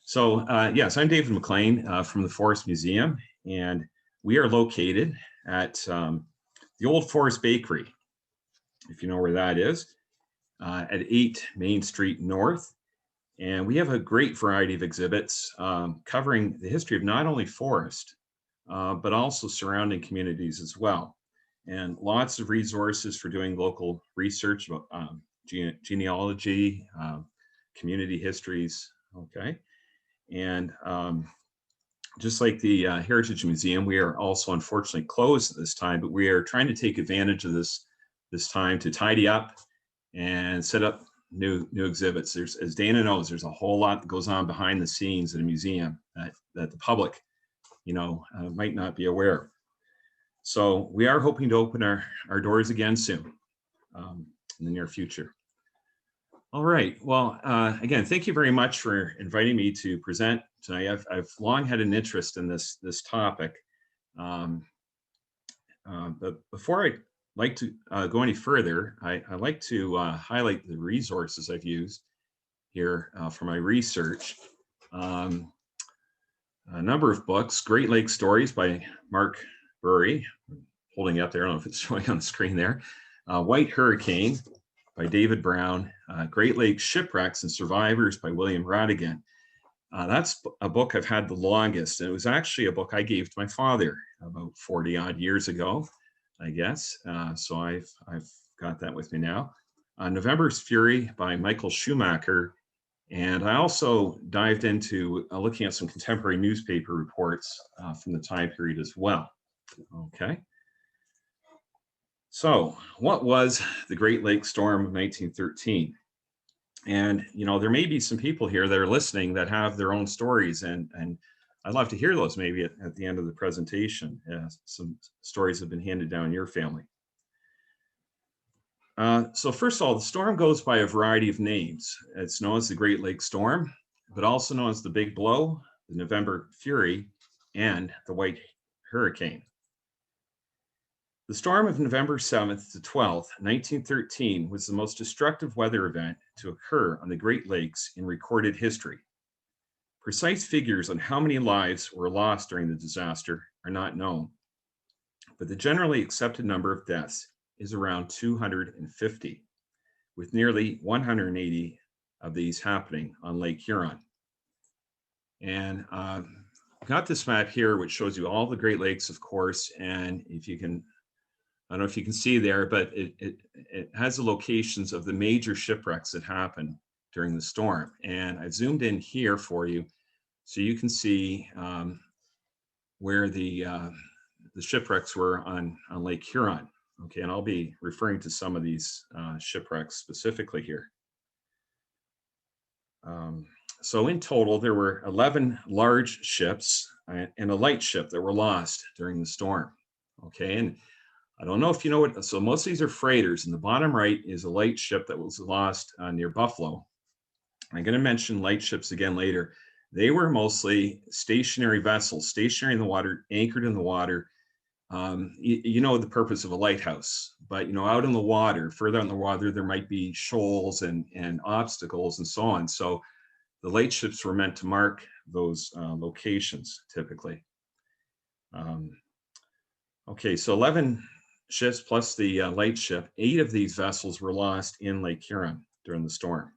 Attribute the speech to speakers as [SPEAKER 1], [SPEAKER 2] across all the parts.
[SPEAKER 1] Yes, I'm David McLean from the Forest Museum, and we are located at the Old Forest Bakery, if you know where that is, at 8 Main Street North. And we have a great variety of exhibits covering the history of not only Forest, but also surrounding communities as well. And lots of resources for doing local research about genealogy, community histories, okay? And just like the Heritage Museum, we are also unfortunately closed at this time, but we are trying to take advantage of this time to tidy up and set up new exhibits. There's, as Dana knows, there's a whole lot that goes on behind the scenes at a museum that the public, might not be aware. So we are hoping to open our doors again soon, in the near future. All right. Well, again, thank you very much for inviting me to present tonight. I've long had an interest in this topic. But before I like to go any further, I like to highlight the resources I've used here for my research. A number of books: Great Lakes Stories by Mark Burry, holding it up there. I don't know if it's showing on the screen there. White Hurricane by David Brown, Great Lakes Shipwrecks and Survivors by William Radigan. That's a book I've had the longest. And it was actually a book I gave to my father about 40 odd years ago, I guess. So I've got that with me now. November's Fury by Michael Schumacher. And I also dived into looking at some contemporary newspaper reports from the time period as well. Okay. So what was the Great Lakes Storm of 1913? And, there may be some people here that are listening that have their own stories, and I'd love to hear those maybe at the end of the presentation. Some stories have been handed down in your family. So first of all, the storm goes by a variety of names. It's known as the Great Lakes Storm, but also known as the Big Blow, the November Fury, and the White Hurricane. The storm of November 7th to 12th, 1913 was the most destructive weather event to occur on the Great Lakes in recorded history. Precise figures on how many lives were lost during the disaster are not known, but the generally accepted number of deaths is around 250, with nearly 180 of these happening on Lake Huron. And I've got this map here, which shows you all the Great Lakes, of course, and if you can, I don't know if you can see there, but it has the locations of the major shipwrecks that happened during the storm. And I've zoomed in here for you so you can see where the shipwrecks were on Lake Huron. Okay, and I'll be referring to some of these shipwrecks specifically here. So in total, there were 11 large ships and a light ship that were lost during the storm. Okay, and I don't know if you know what, so most of these are freighters, and the bottom right is a light ship that was lost near Buffalo. I'm going to mention light ships again later. They were mostly stationary vessels, stationary in the water, anchored in the water. You know the purpose of a lighthouse, but out in the water, further out in the water, there might be shoals and obstacles and so on. So the light ships were meant to mark those locations typically. Okay, so 11 ships plus the light ship, 8 of these vessels were lost in Lake Huron during the storm.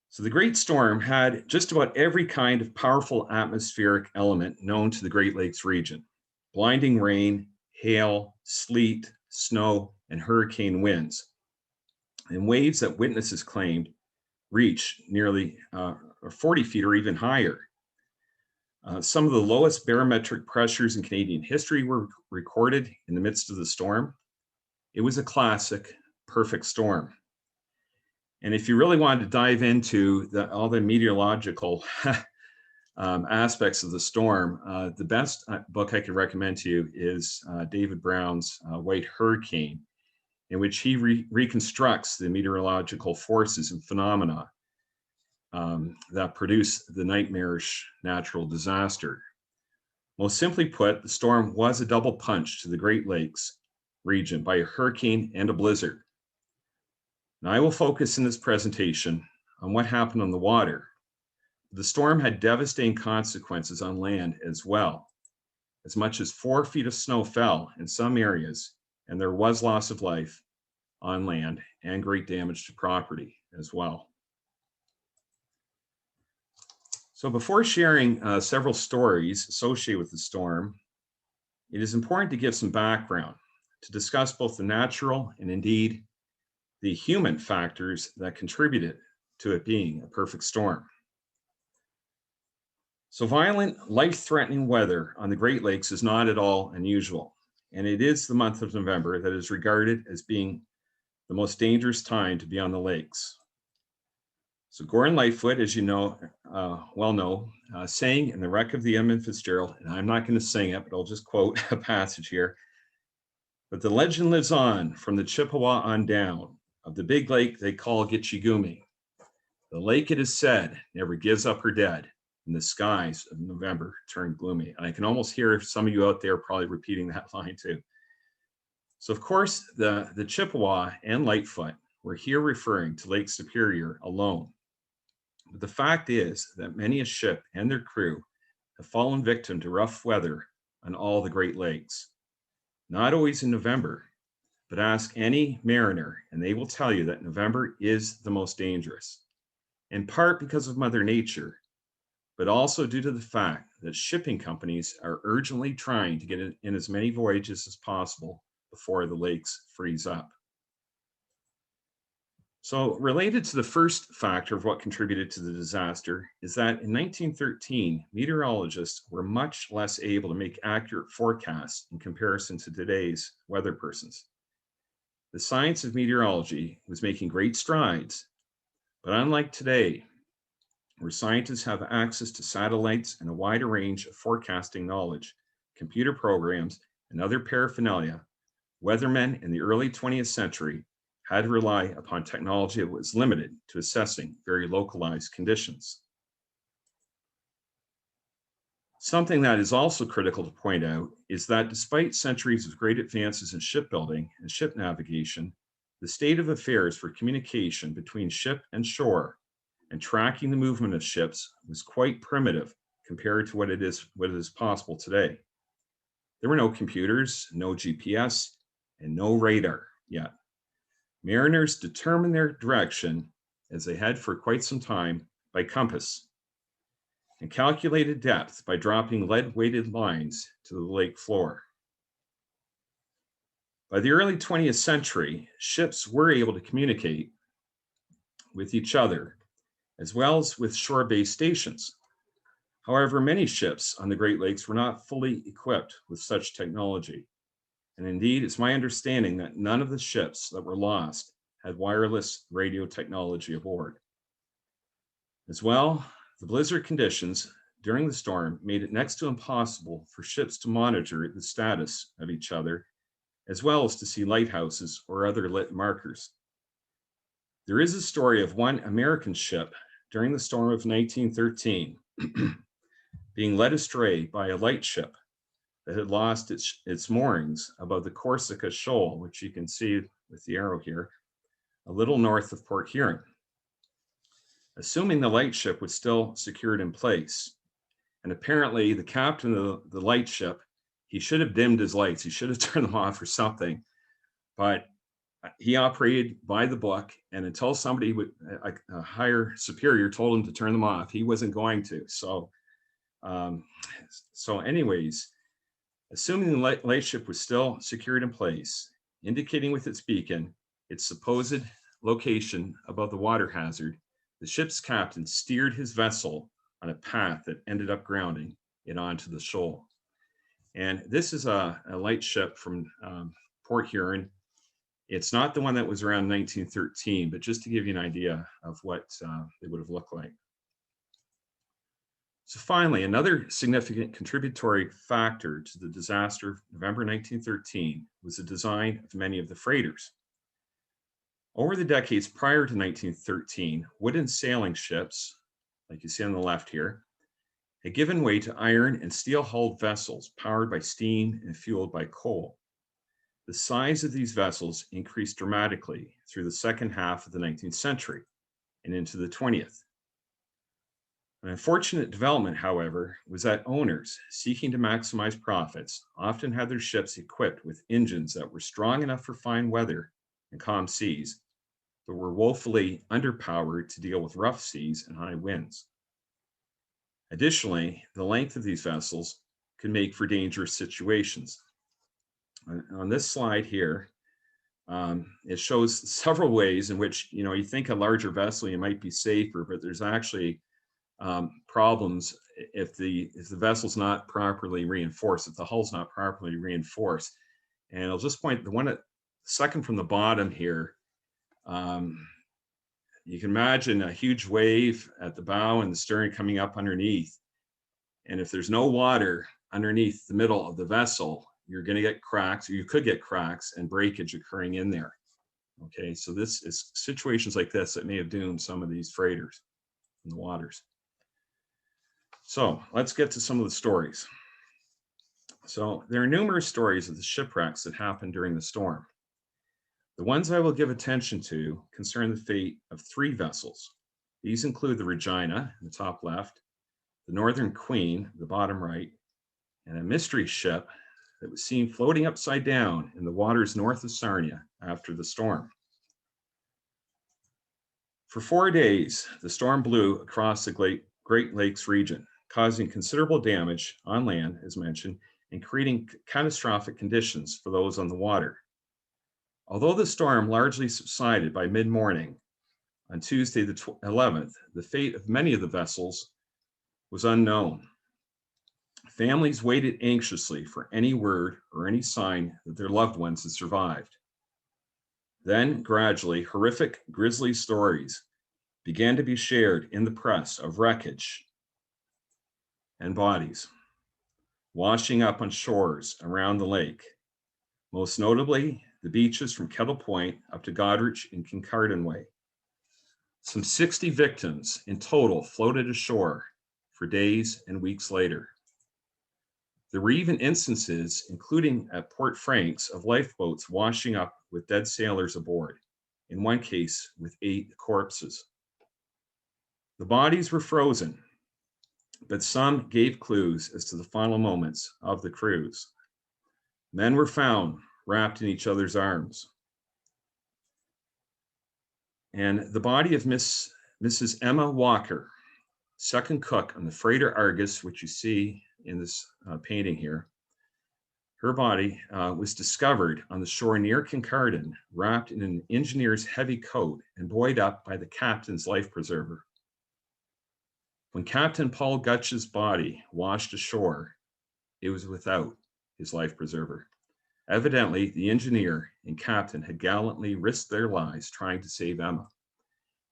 [SPEAKER 1] So the Great Storm had just about every kind of powerful atmospheric element known to the Great Lakes region: blinding rain, hail, sleet, snow, and hurricane winds, and waves that witnesses claimed reached nearly 40 feet or even higher. Some of the lowest barometric pressures in Canadian history were recorded in the midst of the storm. It was a classic perfect storm. And if you really wanted to dive into all the meteorological aspects of the storm, the best book I could recommend to you is David Brown's White Hurricane, in which he reconstructs the meteorological forces and phenomena that produce the nightmarish natural disaster. Most simply put, the storm was a double punch to the Great Lakes region by a hurricane and a blizzard. Now, I will focus in this presentation on what happened on the water, The storm had devastating consequences on land as well. As much as 4 feet of snow fell in some areas, and there was loss of life on land and great damage to property as well. So before sharing several stories associated with the storm, it is important to give some background to discuss both the natural and indeed the human factors that contributed to it being a perfect storm. So violent, life-threatening weather on the Great Lakes is not at all unusual, and it is the month of November that is regarded as being the most dangerous time to be on the lakes. So Gordon Lightfoot, as you know, sang in the wreck of the Edmund Fitzgerald, and I'm not going to sing it, but I'll just quote a passage here. But the legend lives on from the Chippewa on down of the big lake they call Gitche Gumee. The lake, it is said, never gives up her dead, and the skies of November turn gloomy. And I can almost hear some of you out there probably repeating that line too. So of course, the Chippewa and Lightfoot were here referring to Lake Superior alone. But the fact is that many a ship and their crew have fallen victim to rough weather on all the Great Lakes. Not always in November, but ask any mariner and they will tell you that November is the most dangerous, in part because of Mother Nature, but also due to the fact that shipping companies are urgently trying to get in as many voyages as possible before the lakes freeze up. So related to the first factor of what contributed to the disaster is that in 1913, meteorologists were much less able to make accurate forecasts in comparison to today's weather persons. The science of meteorology was making great strides, but unlike today, where scientists have access to satellites and a wider range of forecasting knowledge, computer programs, and other paraphernalia, weathermen in the early 20th century had to rely upon technology that was limited to assessing very localized conditions. Something that is also critical to point out is that despite centuries of great advances in shipbuilding and ship navigation, the state of affairs for communication between ship and shore and tracking the movement of ships was quite primitive compared to what is possible today. There were no computers, no GPS, and no radar yet. Mariners determined their direction as they had for quite some time by compass and calculated depth by dropping lead-weighted lines to the lake floor. By the early 20th century, ships were able to communicate with each other as well as with shore-based stations. However, many ships on the Great Lakes were not fully equipped with such technology. And indeed, it's my understanding that none of the ships that were lost had wireless radio technology aboard. As well, the blizzard conditions during the storm made it next to impossible for ships to monitor the status of each other, as well as to see lighthouses or other lit markers. There is a story of one American ship during the storm of 1913 being led astray by a lightship that had lost its moorings above the Corsica Shoal, which you can see with the arrow here, a little north of Port Huron. Assuming the lightship was still secured in place, and apparently the captain of the lightship, he should have dimmed his lights, he should have turned them off or something, but he operated by the book, and until somebody would, a higher superior told him to turn them off, he wasn't going to. So anyways, assuming the lightship was still secured in place, indicating with its beacon its supposed location above the water hazard, the ship's captain steered his vessel on a path that ended up grounding it onto the shoal. And this is a lightship from Port Huron. It's not the one that was around 1913, but just to give you an idea of what it would have looked like. So finally, another significant contributory factor to the disaster of November 1913 was the design of many of the freighters. Over the decades prior to 1913, wooden sailing ships, like you see on the left here, had given way to iron and steel-hulled vessels powered by steam and fueled by coal. The size of these vessels increased dramatically through the second half of the 19th century and into the 20th. An unfortunate development, however, was that owners, seeking to maximize profits, often had their ships equipped with engines that were strong enough for fine weather and calm seas, but were woefully underpowered to deal with rough seas and high winds. Additionally, the length of these vessels could make for dangerous situations. On this slide here, it shows several ways in which, you think a larger vessel, you might be safer, but there's actually problems if the vessel's not properly reinforced, if the hull's not properly reinforced. And I'll just point the one at second from the bottom here. You can imagine a huge wave at the bow and the stern coming up underneath. And if there's no water underneath the middle of the vessel, you're going to get cracks, or you could get cracks and breakage occurring in there. Okay, so this is situations like this that may have doomed some of these freighters in the waters. So let's get to some of the stories. So there are numerous stories of the shipwrecks that happened during the storm. The ones I will give attention to concern the fate of 3 vessels. These include the Regina, in the top left, the Northern Queen, the bottom right, and a mystery ship that was seen floating upside down in the waters north of Sarnia after the storm. For 4 days, the storm blew across the Great Lakes region, causing considerable damage on land, as mentioned, and creating catastrophic conditions for those on the water. Although the storm largely subsided by mid-morning on Tuesday the 11th, the fate of many of the vessels was unknown. Families waited anxiously for any word or any sign that their loved ones had survived. Then, gradually, horrific, grisly stories began to be shared in the press of wreckage and bodies washing up on shores around the lake, most notably the beaches from Kettle Point up to Goderich and Kincardine Way. Some 60 victims in total floated ashore for days and weeks later. There were even instances, including at Port Franks, of lifeboats washing up with dead sailors aboard, in one case with 8 corpses. The bodies were frozen, but some gave clues as to the final moments of the cruise. Men were found wrapped in each other's arms. And the body of Mrs. Emma Walker, second cook on the freighter Argus, which you see in this painting here, her body was discovered on the shore near Kincardine, wrapped in an engineer's heavy coat and buoyed up by the captain's life preserver. When Captain Paul Gutch's body washed ashore, it was without his life preserver. Evidently, the engineer and captain had gallantly risked their lives trying to save Emma.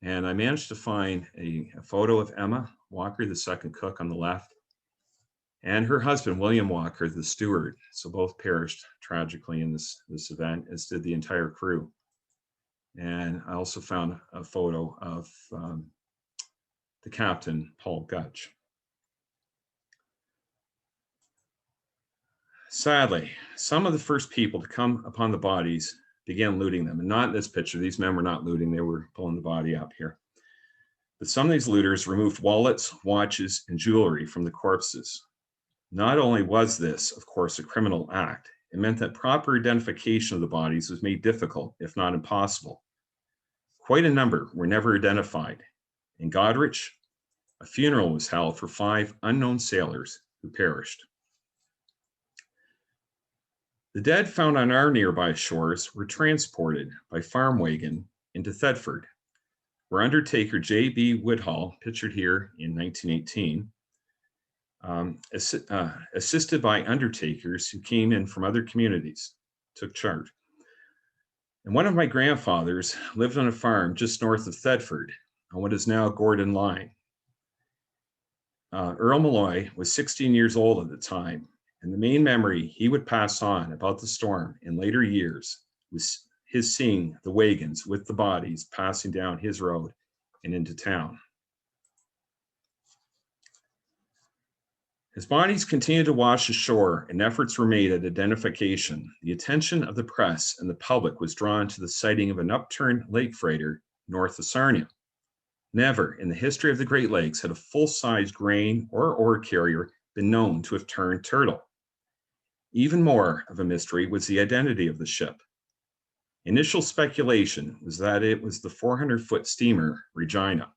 [SPEAKER 1] And I managed to find a photo of Emma Walker, the second cook on the left, and her husband, William Walker, the steward. So both perished tragically in this event, as did the entire crew. And I also found a photo of the captain, Paul Gutch. Sadly, some of the first people to come upon the bodies began looting them. And not in this picture. These men were not looting. They were pulling the body up here. But some of these looters removed wallets, watches, and jewelry from the corpses. Not only was this, of course, a criminal act, it meant that proper identification of the bodies was made difficult, if not impossible. Quite a number were never identified. In Goderich, a funeral was held for 5 unknown sailors who perished. The dead found on our nearby shores were transported by farm wagon into Thetford, where Undertaker J.B. Woodhull, pictured here in 1918, assisted by undertakers who came in from other communities, took charge. And one of my grandfathers lived on a farm just north of Thetford, on what is now Gordon Line. Earl Malloy was 16 years old at the time, and the main memory he would pass on about the storm in later years was his seeing the wagons with the bodies passing down his road and into town. As bodies continued to wash ashore and efforts were made at identification, the attention of the press and the public was drawn to the sighting of an upturned lake freighter north of Sarnia. Never in the history of the Great Lakes had a full-size grain or ore carrier been known to have turned turtle. Even more of a mystery was the identity of the ship. Initial speculation was that it was the 400-foot steamer Regina.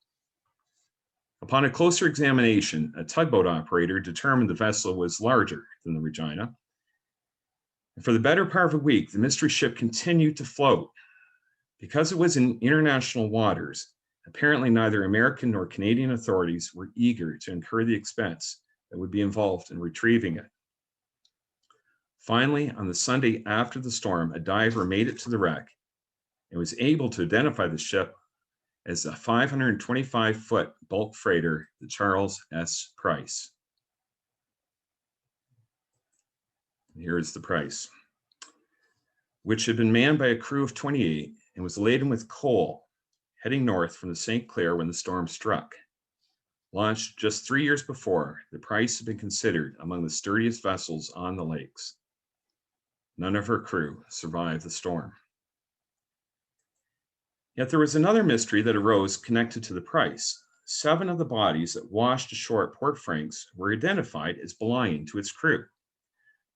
[SPEAKER 1] Upon a closer examination, a tugboat operator determined the vessel was larger than the Regina. And for the better part of a week, the mystery ship continued to float. Because it was in international waters, apparently neither American nor Canadian authorities were eager to incur the expense that would be involved in retrieving it. Finally, on the Sunday after the storm, a diver made it to the wreck and was able to identify the ship as a 525-foot bulk freighter, the Charles S. Price. Here is the Price, which had been manned by a crew of 28 and was laden with coal, heading north from the St. Clair when the storm struck. Launched just 3 years before, the Price had been considered among the sturdiest vessels on the lakes. None of her crew survived the storm. Yet there was another mystery that arose connected to the Price. 7 of the bodies that washed ashore at Port Franks were identified as belonging to its crew,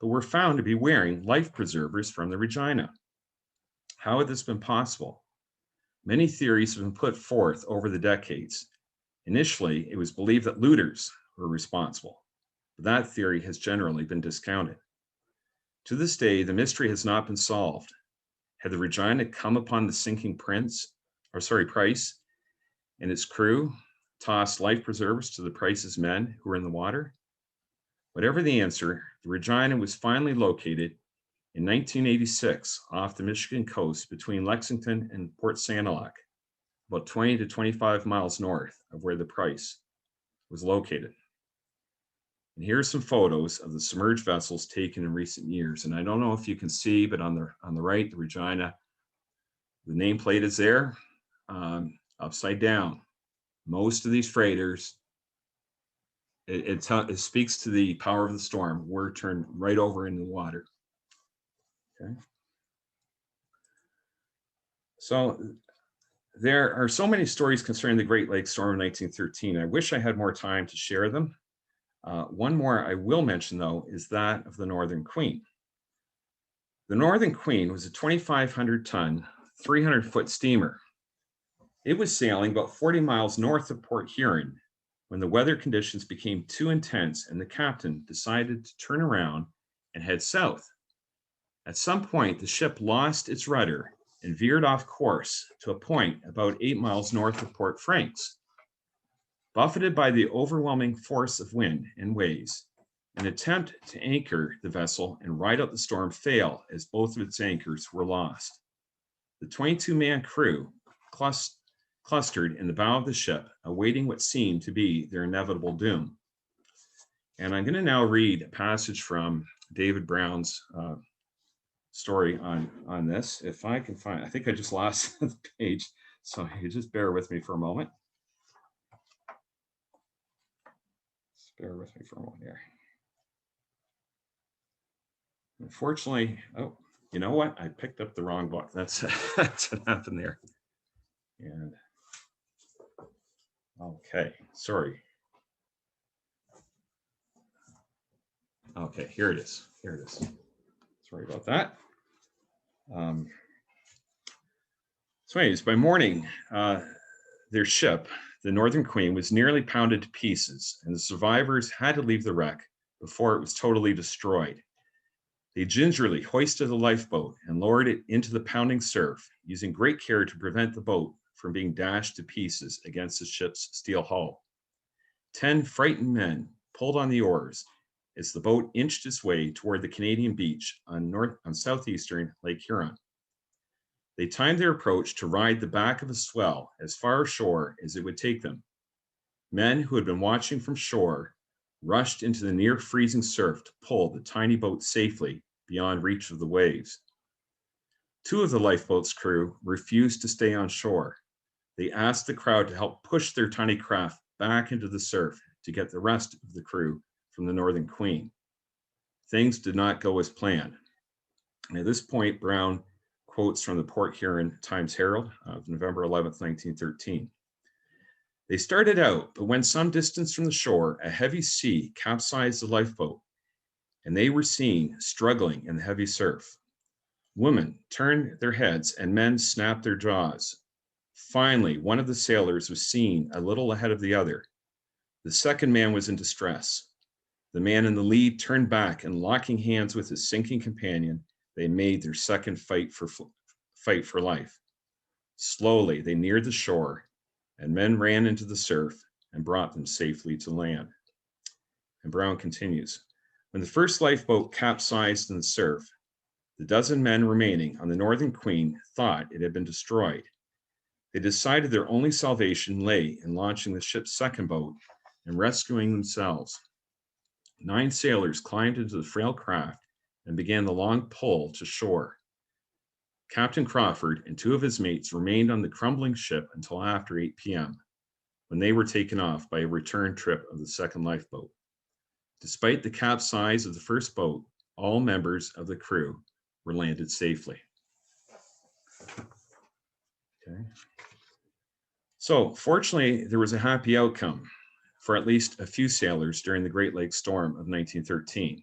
[SPEAKER 1] but were found to be wearing life preservers from the Regina. How had this been possible? Many theories have been put forth over the decades. Initially, it was believed that looters were responsible, but that theory has generally been discounted. To this day, the mystery has not been solved. Had the Regina come upon the sinking Price and its crew tossed life preservers to the Price's men who were in the water? Whatever the answer, the Regina was finally located in 1986 off the Michigan coast between Lexington and Port Sanilac, about 20 to 25 miles north of where the Price was located. And here's some photos of the submerged vessels taken in recent years. And I don't know if you can see, but on the right, the Regina, the nameplate is there, upside down. Most of these freighters, it speaks to the power of the storm. We're turned right over into the water. Okay. So there are so many stories concerning the Great Lakes storm of 1913. I wish I had more time to share them. One more I will mention, though, is that of the Northern Queen. The Northern Queen was a 2,500-ton, 300-foot steamer. It was sailing about 40 miles north of Port Huron when the weather conditions became too intense and the captain decided to turn around and head south. At some point, the ship lost its rudder and veered off course to a point about 8 miles north of Port Franks. Buffeted by the overwhelming force of wind and waves, an attempt to anchor the vessel and ride out the storm failed as both of its anchors were lost. The 22-man crew clustered in the bow of the ship, awaiting what seemed to be their inevitable doom. And I'm going to now read a passage from David Brown's story on this. If I can find, I think I just lost the page, so you just bear with me for a moment. Bear with me for a moment here. Unfortunately, oh, you know what? I picked up the wrong book. That's what happened there. And okay, sorry. Okay, here it is. Here it is. Sorry about that. So anyways, by morning, their ship, the Northern Queen, was nearly pounded to pieces, and the survivors had to leave the wreck before it was totally destroyed. They gingerly hoisted the lifeboat and lowered it into the pounding surf, using great care to prevent the boat from being dashed to pieces against the ship's steel hull. 10 frightened men pulled on the oars as the boat inched its way toward the Canadian beach on southeastern Lake Huron. They timed their approach to ride the back of a swell as far ashore as it would take them. Men who had been watching from shore rushed into the near freezing surf to pull the tiny boat safely beyond reach of the waves. 2 of the lifeboat's crew refused to stay on shore. They asked the crowd to help push their tiny craft back into the surf to get the rest of the crew from the Northern Queen. Things did not go as planned. And at this point, Brown quotes from the Port Huron Times-Herald of November 11th, 1913. They started out, but when some distance from the shore, a heavy sea capsized the lifeboat, and they were seen struggling in the heavy surf. Women turned their heads and men snapped their jaws. Finally, one of the sailors was seen a little ahead of the other. The second man was in distress. The man in the lead turned back and, locking hands with his sinking companion, they made their second fight for life. Slowly, they neared the shore, and men ran into the surf and brought them safely to land. And Brown continues, when the first lifeboat capsized in the surf, the dozen men remaining on the Northern Queen thought it had been destroyed. They decided their only salvation lay in launching the ship's second boat and rescuing themselves. 9 sailors climbed into the frail craft and began the long pull to shore. Captain Crawford and 2 of his mates remained on the crumbling ship until after 8 p.m., when they were taken off by a return trip of the second lifeboat. Despite the capsize of the first boat, all members of the crew were landed safely. Okay. So, fortunately, there was a happy outcome for at least a few sailors during the Great Lakes storm of 1913.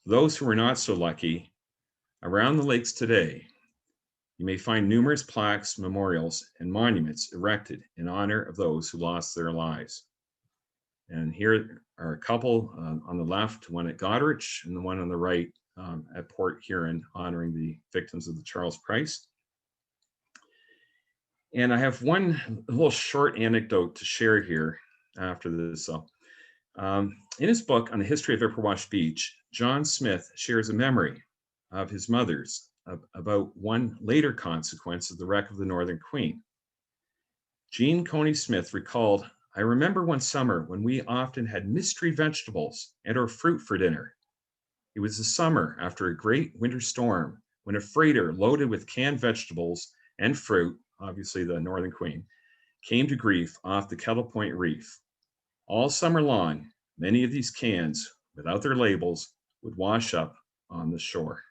[SPEAKER 1] Those who were not so lucky, around the lakes today, you may find numerous plaques, memorials, and monuments erected in honor of those who lost their lives. And here are a couple on the left, one at Goderich and the one on the right at Port Huron, honoring the victims of the Charles Price. And I have one little short anecdote to share here after this. So, in his book on the history of Ipperwash Beach, John Smith shares a memory of his mother's about one later consequence of the wreck of the Northern Queen. Jean Coney Smith recalled, I remember one summer when we often had mystery vegetables and or fruit for dinner. It was the summer after a great winter storm when a freighter loaded with canned vegetables and fruit, obviously the Northern Queen, came to grief off the Kettle Point Reef. All summer long, many of these cans, without their labels, would wash up on the shore.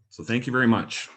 [SPEAKER 1] So thank you very much.